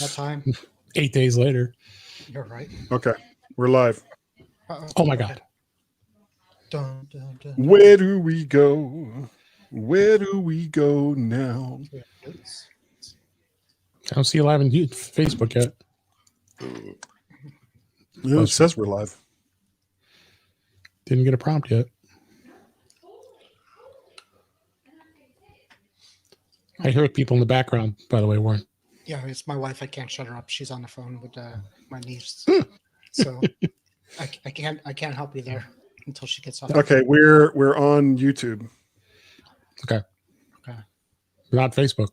that time. 8 days later. You're right. Okay, we're live. Oh my God. Dun, dun, dun, Where do we go? Where do we go now? I don't see you live on Facebook yet. It says we're live. Didn't get a prompt yet. I hear people in the background, by the way, Warren. Yeah, it's my wife. I can't shut her up. She's on the phone with my niece, so I can't help you there until she gets off. Okay, we're on YouTube. Okay. Not Facebook.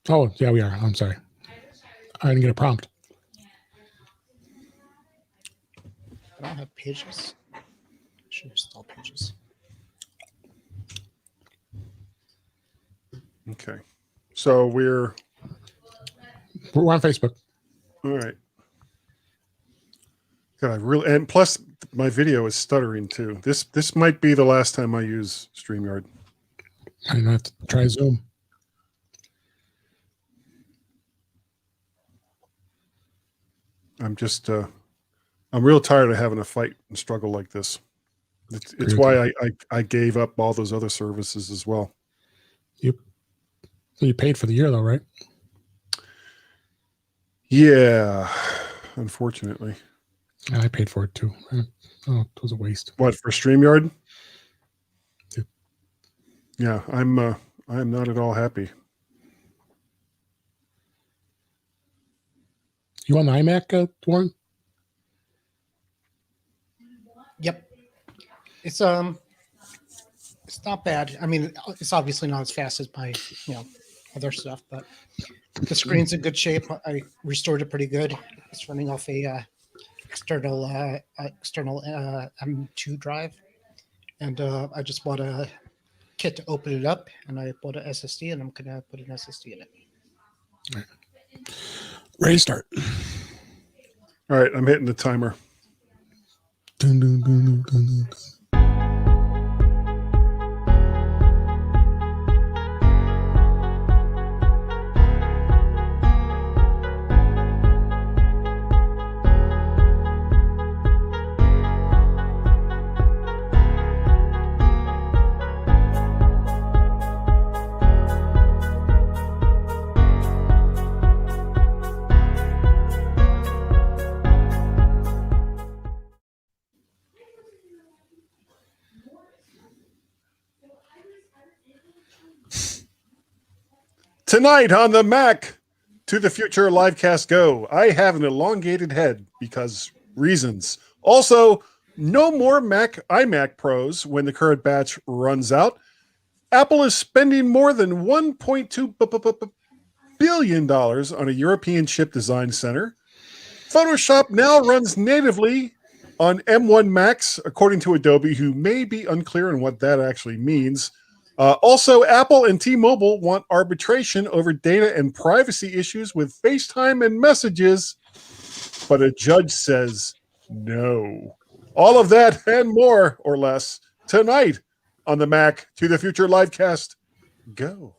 Oh, yeah, we are. I'm sorry. I didn't get a prompt. I don't have pages. I should install pages. Okay, so we're on Facebook. All right. God, and plus my video is stuttering too. This might be the last time I use StreamYard. I have to try Zoom. I'm just I'm real tired of having to fight and struggle like this. It's why I gave up all those other services as well. You paid for the year though, right? Yeah, unfortunately. I paid for it too. Oh, it was a waste. What, for StreamYard? Yeah. Yeah, I'm not at all happy. You on the iMac, Warren? Yep. It's not bad. I mean, it's obviously not as fast as my other stuff, but the screen's in good shape. I restored it pretty good. It's running off a external M2 drive, and I just bought a kit to open it up, and I bought an SSD, and I'm gonna put an SSD in it. Right. Ready to start. All right, I'm hitting the timer. Dun, dun, dun, dun, dun, dun. Tonight on the Mac to the Future Livecast Go, I have an elongated head because reasons. Also, no more iMac Pros when the current batch runs out. Apple is spending more than $1.2 billion on a European chip design center. Photoshop now runs natively on M1 Macs, according to Adobe, who may be unclear on what that actually means. Also, Apple and TMobile want arbitration over data and privacy issues with FaceTime and Messages, but a judge says no. All of that and more or less tonight on the Mac to the Future Livecast. Go.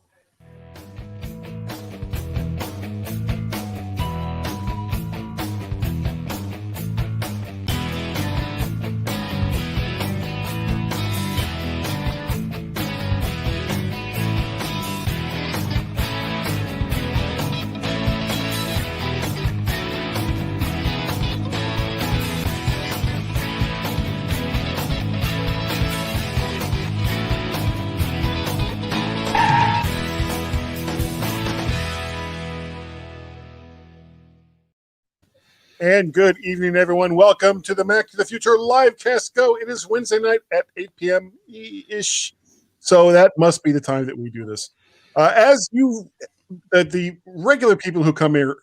And good evening, everyone. Welcome to the Mac to the Future Livecast Go. It is Wednesday night at 8 p.m.-ish, so that must be the time that we do this. The regular people who come here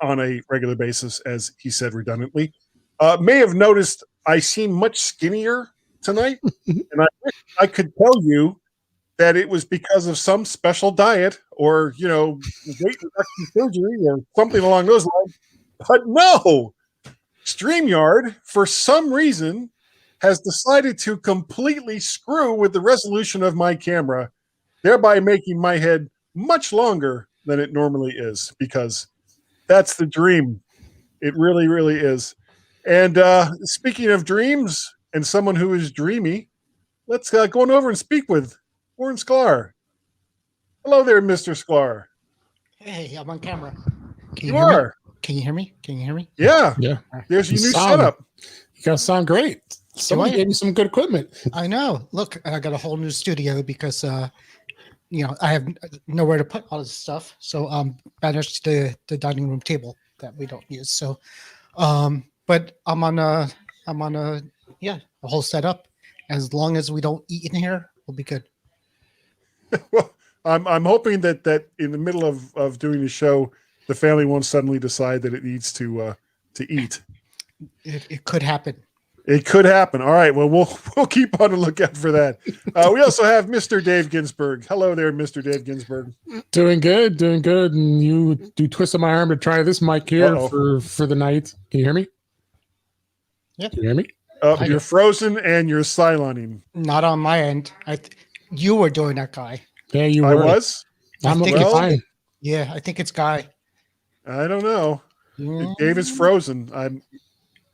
on a regular basis, as he said redundantly, may have noticed I seem much skinnier tonight, and I wish I could tell you that it was because of some special diet or, weight reduction surgery or something along those lines. But no, StreamYard, for some reason, has decided to completely screw with the resolution of my camera. thereby making my head much longer than it normally is, because that's the dream. It really, really is. And speaking of dreams and someone who is dreamy, let's go on over and speak with Warren Sklar. Hello there, Mr. Sklar. Hey, I'm on camera. Can You hear me? are. Can you hear me? Can you hear me? Yeah. Yeah. There's your You new sound- setup. You guys sound great. Somebody I? gave me some good equipment. I know. Look, I got a whole new studio because I have nowhere to put all this stuff. So banished the dining room table that we don't use. So but I'm on a whole setup. As long as we don't eat in here, we'll be good. Well, I'm hoping that in the middle of doing the show, the family won't suddenly decide that it needs to eat. It could happen. It could happen. All right. Well, we'll keep on the lookout for that. We also have Mr. Dave Ginsburg. Hello there, Mr. Dave Ginsburg. Doing good. And you twisted my arm to try this mic here Uh-oh. for the night. Can you hear me? Yep. Can you hear me? You're frozen and you're siloning. Not on my end. You were doing that, Guy. Yeah, you I were. was? I'm think looking it's- fine. Yeah, I think it's Guy. I don't know. Mm, Dave is frozen.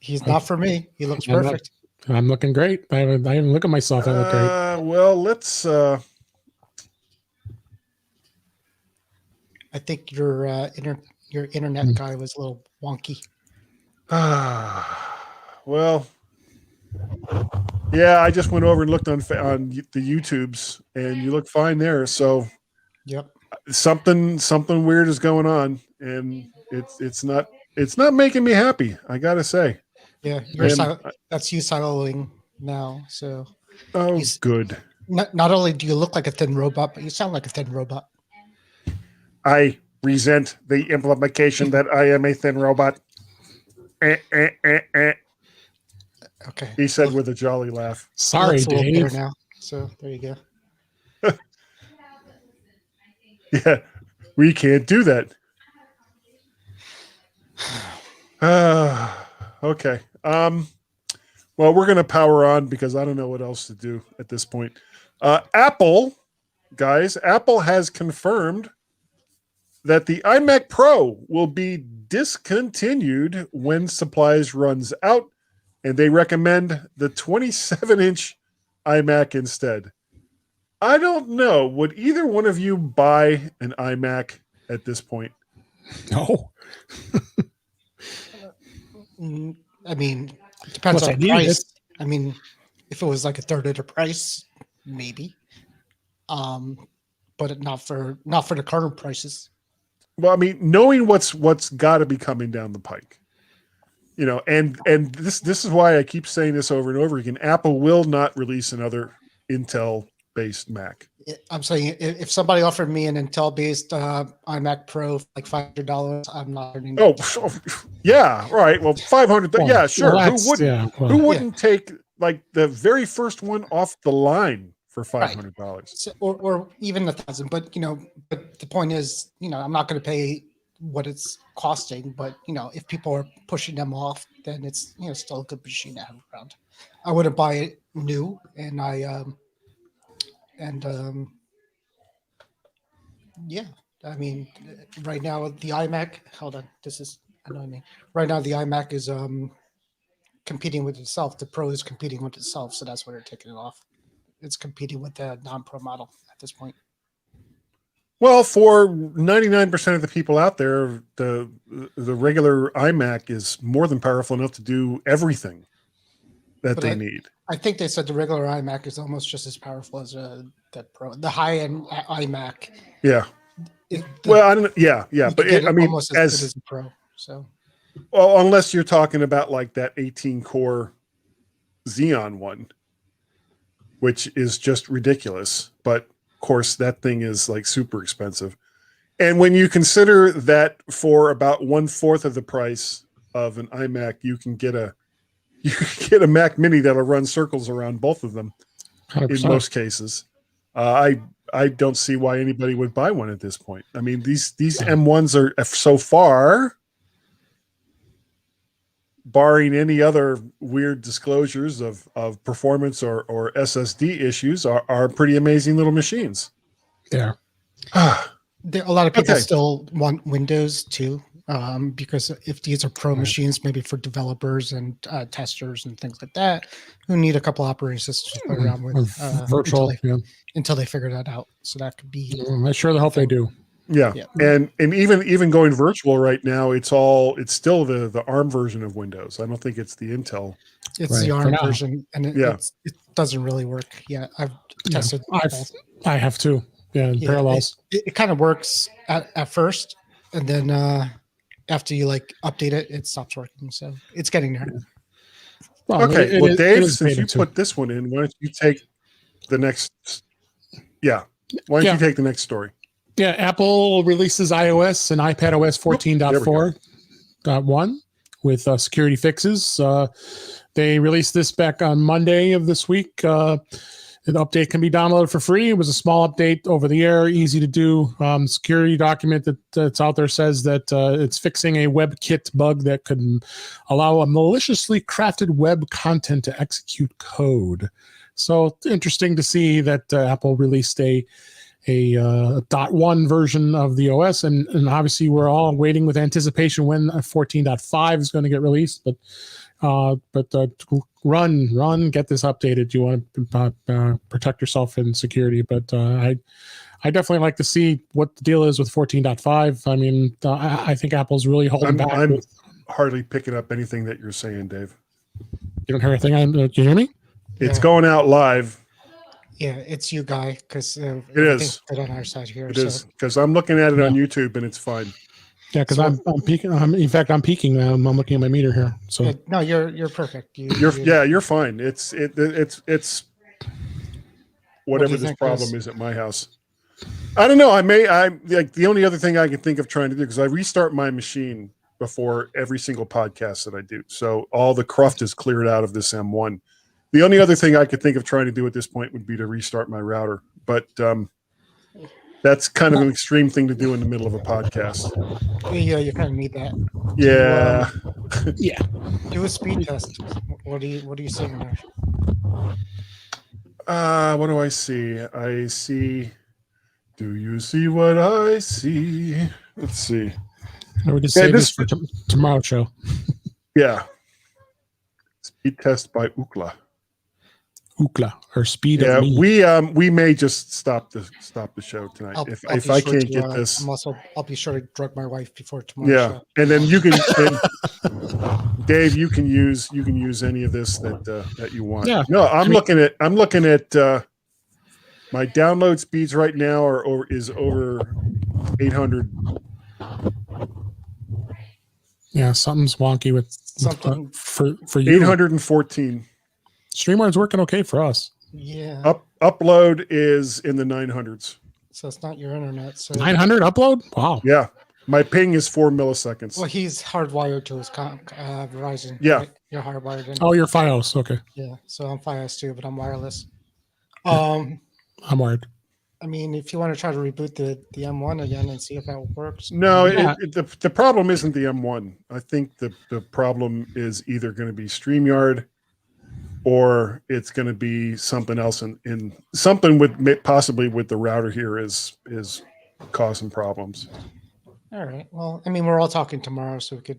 He's not for me. He looks I'm not- perfect. I'm looking great. I even look at myself. I look great. Well, let's I think your internet guy was a little wonky. well, yeah, I just went over and looked on the YouTubes, and you look fine there. So, Yep. something weird is going on, and it's not making me happy. I gotta say. Yeah, that's you siloing now. So Good. not only do you look like a thin robot, but you sound like a thin robot. I resent the implication that I am a thin robot. Okay. He said with a jolly laugh. Sorry, Looks a little better Dave. now. So there you go. Yeah, we can't do that. Okay. Well, we're going to power on because I don't know what else to do at this point. Apple has confirmed that the iMac Pro will be discontinued when supplies runs out, and they recommend the 27-inch iMac instead. I don't know. Would either one of you buy an iMac at this point? No. I mean, it depends Plus, I on the needed price. it. I mean, if it was like a third of the price, maybe. But not for the current prices. Well, I mean, knowing what's got to be coming down the pike, and this is why I keep saying this over and over again. Apple will not release another Intel-based Mac. I'm saying if somebody offered me an Intel-based iMac Pro for like $500, I'm not earning. Oh, yeah, right. Well, 500. Well, Yeah, sure. well, Who wouldn't? yeah, well, Who wouldn't take like the very first one off the line for $500? So, or even 1,000. But but the point is, I'm not going to pay what it's costing. But if people are pushing them off, then it's still a good machine to have around. I wouldn't buy it new, and yeah. I mean, right now the iMac. Hold on, this is annoying me. Right now the iMac is competing with itself. The Pro is competing with itself, so that's why they're taking it off. It's competing with the non-Pro model at this point. Well, for 99% of the people out there, the regular iMac is more than powerful enough to do everything that they need. I think they said the regular iMac is almost just as powerful as the Pro. The high-end iMac. Yeah. Well, I don't know. Yeah. But I mean, almost as good as the Pro. So. Well, unless you're talking about like that 18-core Xeon one, which is just ridiculous. But of course, that thing is like super expensive. And when you consider that for about 1/4 of the price of an iMac, you can get a Mac Mini that'll run circles around both of them 100%. in most cases. I don't see why anybody would buy one at this point. I mean, these M1s are so far, barring any other weird disclosures of performance or SSD issues, are pretty amazing little machines. Yeah. A lot of people Okay. still want Windows too, because if these are pro machines, maybe for developers and testers and things like that, who need a couple operating systems to play around with Virtual. until they figure that out. So that could be. I sure hope they do. Yeah. Yeah. And even going virtual right now, it's still the ARM version of Windows. I don't think it's the Intel. It's Right, the for ARM now. version, and it doesn't really work. Yeah, I've tested. both. I have too. Yeah, in parallels. It kind of works at first, and then after you like update it, it stops working. So it's getting there. Well, Okay. it Dave, is since you beta put this one in, why don't you take the next? Yeah. Why don't you take the next story? Yeah, Apple releases iOS and iPadOS 14.4.1 with security fixes. They released this back on Monday of this week. The update can be downloaded for free. It was a small update over the air, easy to do. Security document that's out there says that it's fixing a WebKit bug that could allow a maliciously crafted web content to execute code. So it's interesting to see that Apple released a .1 version of the OS, and obviously we're all waiting with anticipation when 14.5 is going to get released. But run, get this updated. You want to protect yourself in security. But I definitely like to see what the deal is with 14.5. I mean, I think Apple's really holding back. I'm hardly picking up anything that you're saying, Dave. You don't hear anything? Do you hear me? It's going out live. Yeah, it's you, Guy, because it is good on our side here. It is because I'm looking at it on YouTube and it's fine. Yeah, because I'm peeking. In fact, I'm peeking. I'm looking at my meter here. So no, you're perfect. You're fine. It's whatever this problem is at my house. I don't know. I like the only other thing I can think of trying to do because I restart my machine before every single podcast that I do, so all the cruft is cleared out of this M1. The only other thing I could think of trying to do at this point would be to restart my router, but that's kind of an extreme thing to do in the middle of a podcast. Yeah, you kind of need that. Yeah. Yeah. Do a speed test. What are you seeing there? What do I see? I see. Do you see what I see? Let's see. I would just save this for tomorrow's show. Yeah. Speed test by Ookla. Ookla or speed of me. We may just stop the show tonight if I can't get this. I'll be sure to drug my wife before tomorrow. Yeah, and then you can, Dave. You can use any of this that you want. Yeah. No, I'm looking at my download speeds right now is over 800. Yeah, something's wonky with something for you. 814. StreamYard's working okay for us. Yeah. Upload is in the 900s. So it's not your internet. So 900 upload? Wow. Yeah. My ping is 4 milliseconds. Well, he's hardwired to his Verizon. Yeah. Right? You're hardwired in. Oh, you're Fios. Okay. Yeah. So I'm Fios too, but I'm wireless. I'm wired. I mean, if you want to try to reboot the M1 again and see if that works. No, the problem isn't the M1. I think the problem is either going to be StreamYard or it's going to be something else in something with possibly with the router here is causing problems. All right. Well, I mean, we're all talking tomorrow, so we could,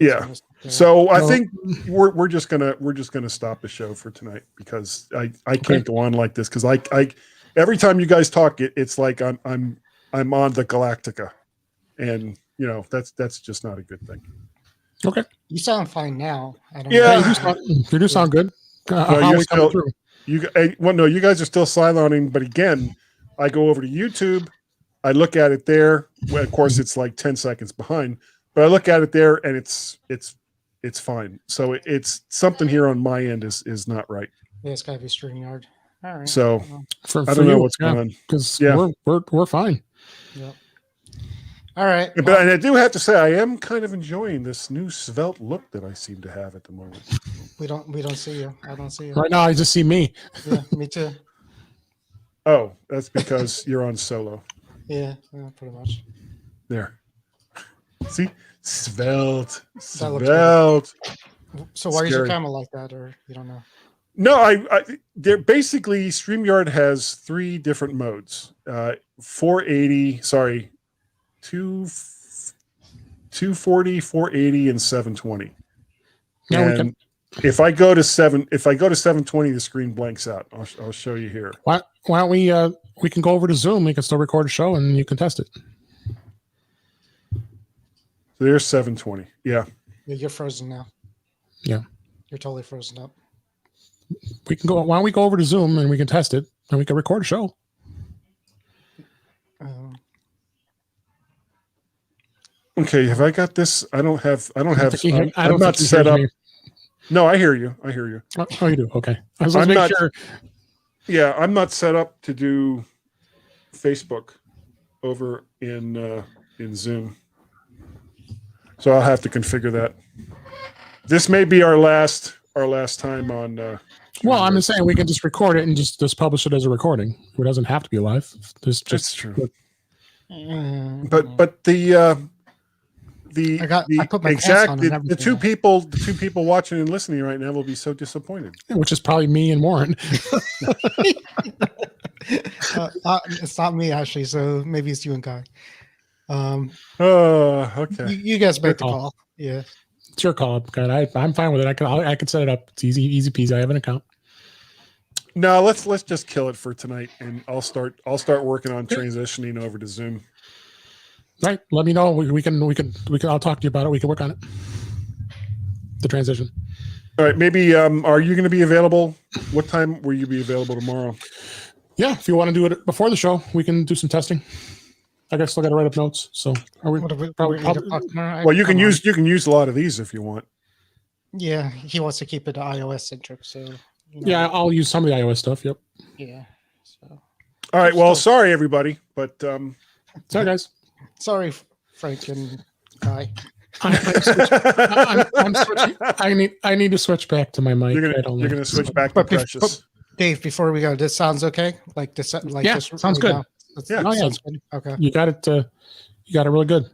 Yeah. So I think we're just gonna stop the show for tonight because I can't go on like this because I every time you guys talk, it's like I'm on the Galactica, and that's just not a good thing. Okay. You sound fine now. I don't Yeah. know. You do sound good. You're still, you guys are still sideloning, but again, I go over to YouTube, I look at it there. Well, of course, it's like 10 seconds behind, but I look at it there, and it's fine. So it's something here on my end is not right. Yeah, it's got to be StreamYard. All right. So for I don't know what's going on because we're fine. Yep. All right. But and I do have to say I am kind of enjoying this new svelte look that I seem to have at the moment. We don't see you. I don't see you. Right now, I just see me. Yeah, me too. Oh, that's because you're on solo. Yeah, pretty much. There. See? Svelte. That looks Svelte. So why is your Scary. camera like that, or you don't know? No, they're basically StreamYard has 3 different modes. 480, sorry, 240, 480, and 720. Yeah, we And can. if I go to 720, the screen blanks out. I'll show you here. Why don't we can go over to Zoom. We can still record a show and you can test it. So there's 720. Yeah. Yeah, you're frozen now. Yeah. You're totally frozen up. We can go. Why don't we go over to Zoom and we can test it and we can record a show? Okay. Have I got this? I don't have. I'm not think you set hear up. me. No, I hear you. Oh, you do. Okay. I was I'm making not- sure. Yeah, I'm not set up to do Facebook over in Zoom, so I'll have to configure that. This may be our last time on. Well, I'm just saying we can just record it and just publish it as a recording. It doesn't have to be live. That's true. Mm. But I put my pants on and the two people watching and listening right now will be so disappointed. which is probably me and Warren. It's not me actually, so maybe it's you and Guy. Okay. You guys make the call. call. Yeah. It's your call, God. I'm fine with it. I can set it up. It's easy peasy. I have an account. No, let's just kill it for tonight, and I'll start working on transitioning over to Zoom. Right. Let me know. We can. I'll talk to you about it. We can work on it. The transition. All right. Maybe. Are you going to be available? What time will you be available tomorrow? Yeah. If you want to do it before the show, we can do some testing. I guess still got to write up notes. So are we? What are we probably- need to talk tomorrow? Well, you can Come on. use a lot of these if you want. Yeah, he wants to keep it iOS centric, so you know, Yeah, I'll use some of the iOS stuff. Yep. yeah. So All right. Well, sorry everybody, but Sorry, guys. sorry, Frank and Guy. I'm switching. I need to switch back to my mic. you're gonna switch back to But Precious. Dave, before we go, this sounds okay. Like this, like Yeah, this sounds good. now? Yeah. Oh, yeah. Sounds good. Okay. You got it. You got it really good.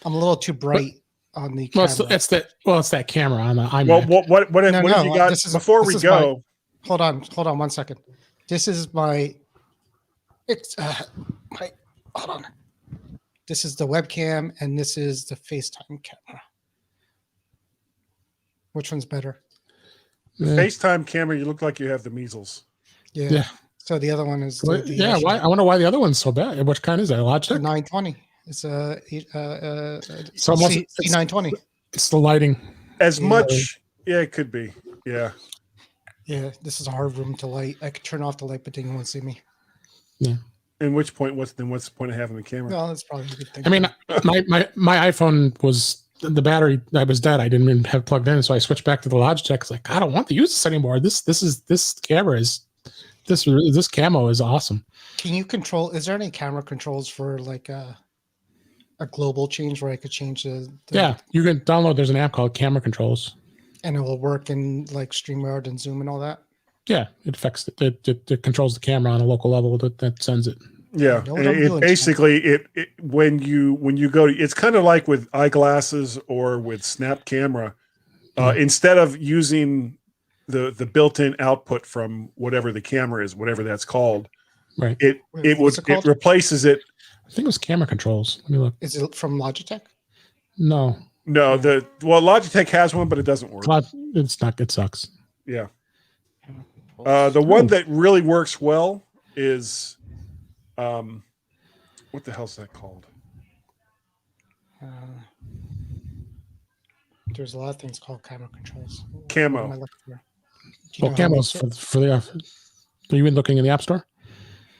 I'm a little too bright on the Well, camera. it's that camera on the iMac. Well, what have No, you got this is- before this we is go? Hold on 1 second. This is my. It's my. Hold on. This is the webcam, and this is the FaceTime camera. Which one's better? FaceTime camera, you look like you have the measles. Yeah. Yeah. So the other one is Well, yeah. Why? I wonder why the other one's so bad. Which kind is that? The Logitech. 920. It's a So almost- C920. It's the lighting. As Yeah. much, yeah, it could be. Yeah. Yeah, this is a hard room to light. I could turn off the light, but then you won't see me. In which point, what's the point of having the camera? Well, that's probably a good thing. I mean, my iPhone was the battery. I was dead. I didn't even have it plugged in, so I switched back to the Logitech. It's like I don't want to use this anymore. This camera is this camo is awesome. Can you control? Is there any camera controls for like a global change where I could change the Yeah, you can download. There's an app called Camera Controls. and it will work in like StreamYard and Zoom and all that? Yeah, it affects it controls the camera on a local level that sends it. Yeah, know what I'm it doing, basically it when you go to, it's kind of like with eyeglasses or with Snap Camera. Instead of using the built-in output from whatever the camera is, whatever that's called, Right. it What's it called? replaces it. I think it was Camera Controls. Let me look. Is it from Logitech? No, No, Logitech has one, but it doesn't work. it's not. It sucks. Yeah. The one that really works well is, what the hell's that called? There's a lot of things called camera controls. Camo. What am I looking for? Do you Well, know how to Camo's use it? for the. Are you been looking in the App Store?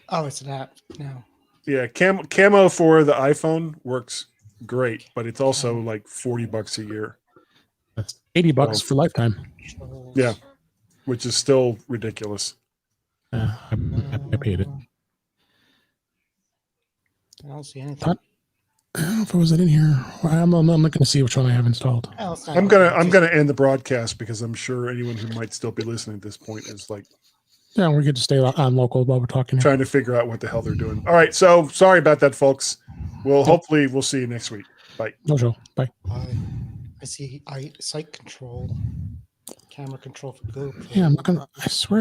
Oh, it's an app now. Yeah, camo for the iPhone works great, but it's also like $40 a year. That's $80 for lifetime. Controls. Yeah, which is still ridiculous. I paid it. I don't see anything. I don't know if it was in here. I'm looking to see which one I have installed. Oh, it's not I'm open. gonna end the broadcast because I'm sure anyone who might still be listening at this point is like Yeah, we're good to stay on local while we're talking here. trying to figure out what the hell they're doing. All right, so sorry about that, folks. Hopefully we'll see you next week. Bye. No show. Bye. I see site control. camera control for GoPro. Yeah, I'm looking. I swear